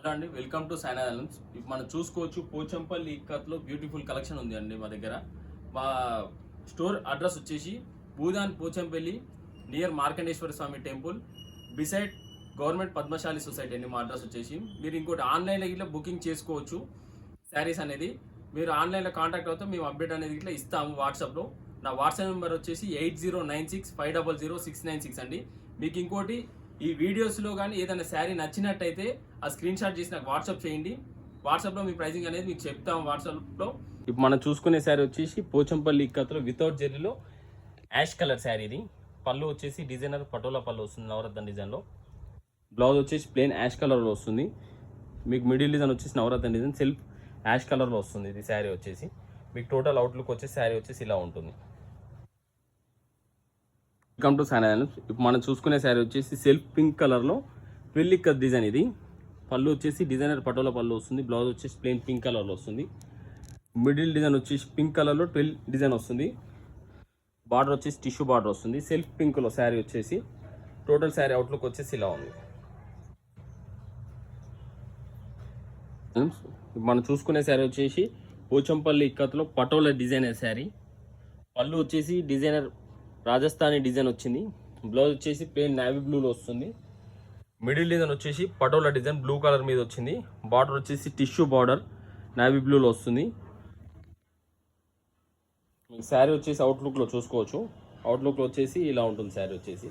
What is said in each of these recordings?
Hello అండి, welcome to Saina albums. ఇప్పుడు మనం చూసుకోవచ్చు పోచంపల్లి ఇక్కత్లో బ్యూటిఫుల్ కలెక్షన్ ఉంది అండి మా దగ్గర. మా స్టోర్ అడ్రస్ వచ్చేసి Bhoodan Pochampally near Markandeshwara Swamy temple beside government Padmashali society అండి మా అడ్రస్ వచ్చేసి. మీరు ఇంకోటి ఆన్లైన్లో ఇట్లా బుకింగ్ చేసుకోవచ్చు శారీస్ అనేది. మీరు ఆన్లైన్లో కాంటాక్ట్ అవుతే మేము అప్డేట్ అనేది ఇట్లా ఇస్తాము వాట్సాప్లో. నా వాట్సాప్ నెంబర్ వచ్చేసి 8096500696 అండి. మీకు ఇంకోటి ఈ వీడియోస్లో కానీ ఏదైనా శారీ నచ్చినట్టయితే ఆ స్క్రీన్ షాట్ చేసి నాకు వాట్సాప్ చేయండి. వాట్సాప్లో మీ ప్రైసింగ్ అనేది మీకు చెప్తాం వాట్సాప్లో. ఇప్పుడు మనం చూసుకునే శారీ వచ్చేసి పోచంపల్లి ఇక్కత్లో వితౌట్ జెర్రీలో యాష్ కలర్ శారీ. ఇది పళ్ళు వచ్చేసి డిజైనర్ పటోలా పళ్ళు వస్తుంది నవరత్న డిజైన్లో. బ్లౌజ్ వచ్చేసి ప్లెయిన్ యాష్ కలర్లో వస్తుంది. మీకు మిడిల్ డిజైన్ వచ్చేసి నవరత్న డిజైన్ సెల్ఫ్ యాష్ కలర్లో వస్తుంది. ఇది శారీ వచ్చేసి మీకు టోటల్ అవుట్లుక్ వచ్చేసి శారీ వచ్చేసి ఇలా ఉంటుంది. Welcome to Saina albums. ఇప్పుడు మనం చూసుకునే శారీ వచ్చేసి సెల్ఫ్ పింక్ కలర్లో ట్విల్ ఇక్కత్ డిజైన్. ఇది పళ్ళు వచ్చేసి డిజైనర్ పటోలా పళ్ళు వస్తుంది. బ్లౌజ్ వచ్చేసి ప్లెయిన్ పింక్ కలర్లో వస్తుంది. మిడిల్ డిజైన్ వచ్చేసి పింక్ కలర్లో ట్విల్ డిజైన్ వస్తుంది. బార్డర్ వచ్చేసి టిష్యూ బార్డర్ వస్తుంది. సెల్ఫ్ పింక్లో శారీ వచ్చేసి టోటల్ శారీ అవుట్లుక్ వచ్చేసి ఇలా ఉంది. మనం చూసుకునే శారీ వచ్చేసి పోచంపల్లి ఇక్కత్లో పటోలా డిజైనర్ శారీ. పళ్ళు వచ్చేసి డిజైనర్ రాజస్థానీ డిజైన్ వచ్చింది. బ్లౌజ్ వచ్చేసి ప్లెయిన్ నేవీ బ్లూలో వస్తుంది. మిడిల్ డిజైన్ వచ్చేసి పటోలా డిజైన్ బ్లూ కలర్ మీద వచ్చింది. బార్డర్ వచ్చేసి టిష్యూ బార్డర్ నేవీ బ్లూలో వస్తుంది. మీకు శారీ వచ్చేసి అవుట్లుక్లో చూసుకోవచ్చు. అవుట్లుక్లో వచ్చేసి ఇలా ఉంటుంది శారీ వచ్చేసి.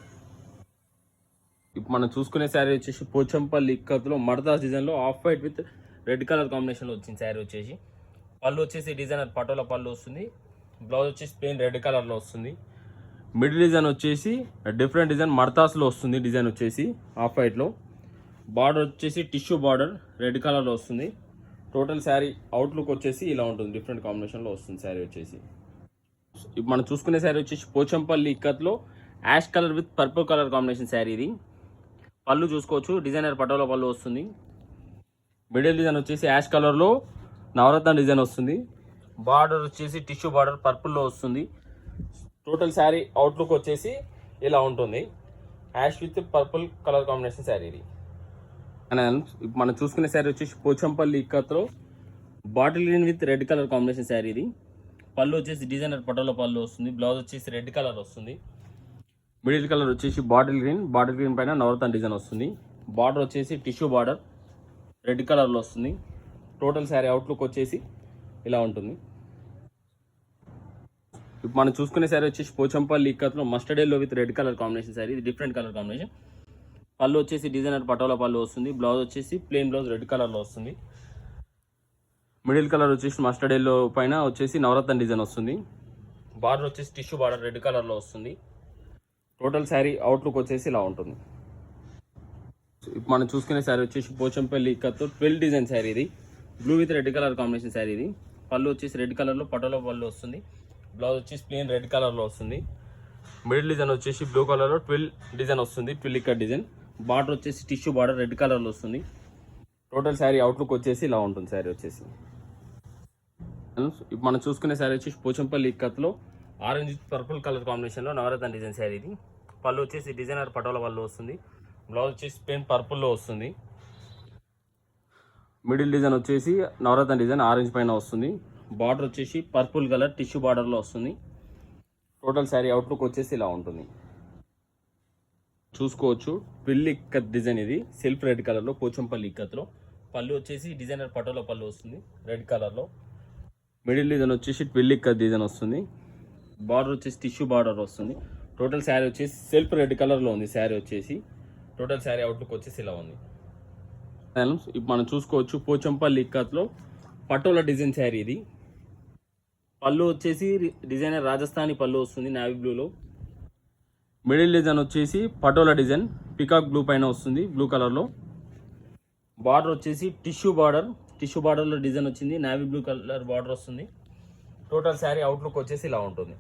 ఇప్పుడు మనం చూసుకునే శారీ వచ్చేసి పోచంపల్లి ఇక్కత్లో మడతాస్ డిజైన్లో off white with red colour కాంబినేషన్లో వచ్చింది శారీ వచ్చేసి. పళ్ళు వచ్చేసి డిజైనర్ పటోలా పళ్ళు వస్తుంది. బ్లౌజ్ వచ్చేసి ప్లెయిన్ రెడ్ కలర్లో వస్తుంది. మిడిల్ డిజైన్ వచ్చేసి డిఫరెంట్ డిజైన్ మడతాస్లో వస్తుంది. డిజైన్ వచ్చేసి ఆఫ్ వైట్లో. బార్డర్ వచ్చేసి టిష్యూ బార్డర్ రెడ్ కలర్లో వస్తుంది. టోటల్ శారీ అవుట్లుక్ వచ్చేసి ఇలా ఉంటుంది. డిఫరెంట్ కాంబినేషన్లో వస్తుంది శారీ వచ్చేసి. ఇప్పుడు మనం చూసుకునే శారీ వచ్చేసి పోచంపల్లి ఇక్కత్లో ash colour with purple colour combination sari. ఇది పళ్ళు చూసుకోవచ్చు డిజైనర్ పటోలా పళ్ళు వస్తుంది. మిడిల్ డిజైన్ వచ్చేసి యాష్ కలర్లో నవరత్న డిజైన్ వస్తుంది. బార్డర్ వచ్చేసి టిష్యూ బార్డర్ పర్పుల్లో వస్తుంది. టోటల్ శారీ అవుట్లుక్ వచ్చేసి ఇలా ఉంటుంది. Ash with purple colour combination sari ఇది. ఇప్పుడు మనం చూసుకునే శారీ వచ్చేసి పోచంపల్లి ఇక్కత్లో bottle green with red colour combination sari. ఇది పళ్ళు వచ్చేసి డిజైనర్ పటోలా పళ్ళు వస్తుంది. బ్లౌజ్ వచ్చేసి రెడ్ కలర్ వస్తుంది. మిడిల్ కలర్ వచ్చేసి బాటిల్ గ్రీన్ పైన నవరత్న డిజైన్ వస్తుంది. బార్డర్ వచ్చేసి టిష్యూ బార్డర్ రెడ్ కలర్లో వస్తుంది. టోటల్ శారీ అవుట్లుక్ వచ్చేసి ఇలా ఉంటుంది. ఇప్పుడు మనం చూసుకునే శారీ వచ్చేసి పోచంపల్లి ఇక్కత్లో mustard yellow with red colour combination sari. ఇది డిఫరెంట్ కలర్ కాంబినేషన్. పళ్ళు వచ్చేసి డిజైనర్ పటోలా పళ్ళు వస్తుంది. బ్లౌజ్ వచ్చేసి ప్లెయిన్ బ్లౌజ్ రెడ్ కలర్లో వస్తుంది. మిడిల్ కలర్ వచ్చేసి మస్టర్డ్ ఎల్లో పైన వచ్చేసి నవరత్న డిజైన్ వస్తుంది. బార్డర్ వచ్చేసి టిష్యూ బార్డర్ రెడ్ కలర్లో వస్తుంది. టోటల్ శారీ అవుట్లుక్ వచ్చేసి ఇలా ఉంటుంది. ఇప్పుడు మనం చూసుకునే శారీ వచ్చేసి పోచంపల్లి ఇక్కత్లో 12 డిజైన్ శారీ. ఇది blue with red colour combination sari. ఇది పళ్ళు వచ్చేసి రెడ్ కలర్లో పటోలా పళ్ళు వస్తుంది. బ్లౌజ్ వచ్చేసి ప్లెయిన్ రెడ్ కలర్లో వస్తుంది. మిడిల్ డిజైన్ వచ్చేసి బ్లూ కలర్లో ట్విల్ డిజైన్ వస్తుంది. Twill ikat design. బార్డర్ వచ్చేసి టిష్యూ బార్డర్ రెడ్ కలర్లో వస్తుంది. టోటల్ శారీ అవుట్లుక్ వచ్చేసి ఇలా ఉంటుంది శారీ వచ్చేసి. ఇప్పుడు మనం చూసుకునే శారీ వచ్చేసి పోచంపల్లి ఇక్కత్లో ఆరెంజ్ పర్పుల్ కలర్ కాంబినేషన్లో నవరత్న డిజైన్ శారీ. ఇది పళ్ళు వచ్చేసి డిజైనర్ పటోలా పళ్ళు వస్తుంది. బ్లౌజ్ వచ్చేసి ప్లెయిన్ పర్పుల్లో వస్తుంది. మిడిల్ డిజైన్ వచ్చేసి నవరత్న డిజైన్ ఆరెంజ్ పైన వస్తుంది. బార్డర్ వచ్చేసి పర్పుల్ కలర్ టిష్యూ బార్డర్లో వస్తుంది. టోటల్ శారీ అవుట్లుక్ వచ్చేసి ఇలా ఉంటుంది. చూసుకోవచ్చు ట్విల్ ఇక్కత్ డిజైన్. ఇది సెల్ఫ్ రెడ్ కలర్లో పోచంపల్లి ఇక్కత్లో. పళ్ళు వచ్చేసి డిజైనర్ పటోలా పళ్ళు వస్తుంది రెడ్ కలర్లో. మిడిల్ డిజైన్ వచ్చేసి ట్విల్ ఇక్కత్ డిజైన్ వస్తుంది. బార్డర్ వచ్చేసి టిష్యూ బార్డర్ వస్తుంది. టోటల్ శారీ వచ్చేసి సెల్ఫ్ రెడ్ కలర్లో ఉంది శారీ వచ్చేసి. టోటల్ శారీ అవుట్లుక్ వచ్చేసి ఇలా ఉంది. ఇప్పుడు మనం చూసుకోవచ్చు పోచంపల్లి ఇక్కత్లో పటోలా డిజైన్ శారీ. ఇది పళ్ళు వచ్చేసి డిజైనర్ రాజస్థానీ పళ్ళు వస్తుంది నేవీ బ్లూలో. మిడిల్ డిజైన్ వచ్చేసి పటోలా డిజైన్ పికాక్ బ్లూ పైన వస్తుంది బ్లూ కలర్లో. బార్డర్ వచ్చేసి టిష్యూ బార్డర్లో డిజైన్ వచ్చింది. నేవీ బ్లూ కలర్ బార్డర్ వస్తుంది. టోటల్ శారీ అవుట్లుక్ వచ్చేసి ఇలా ఉంటుంది.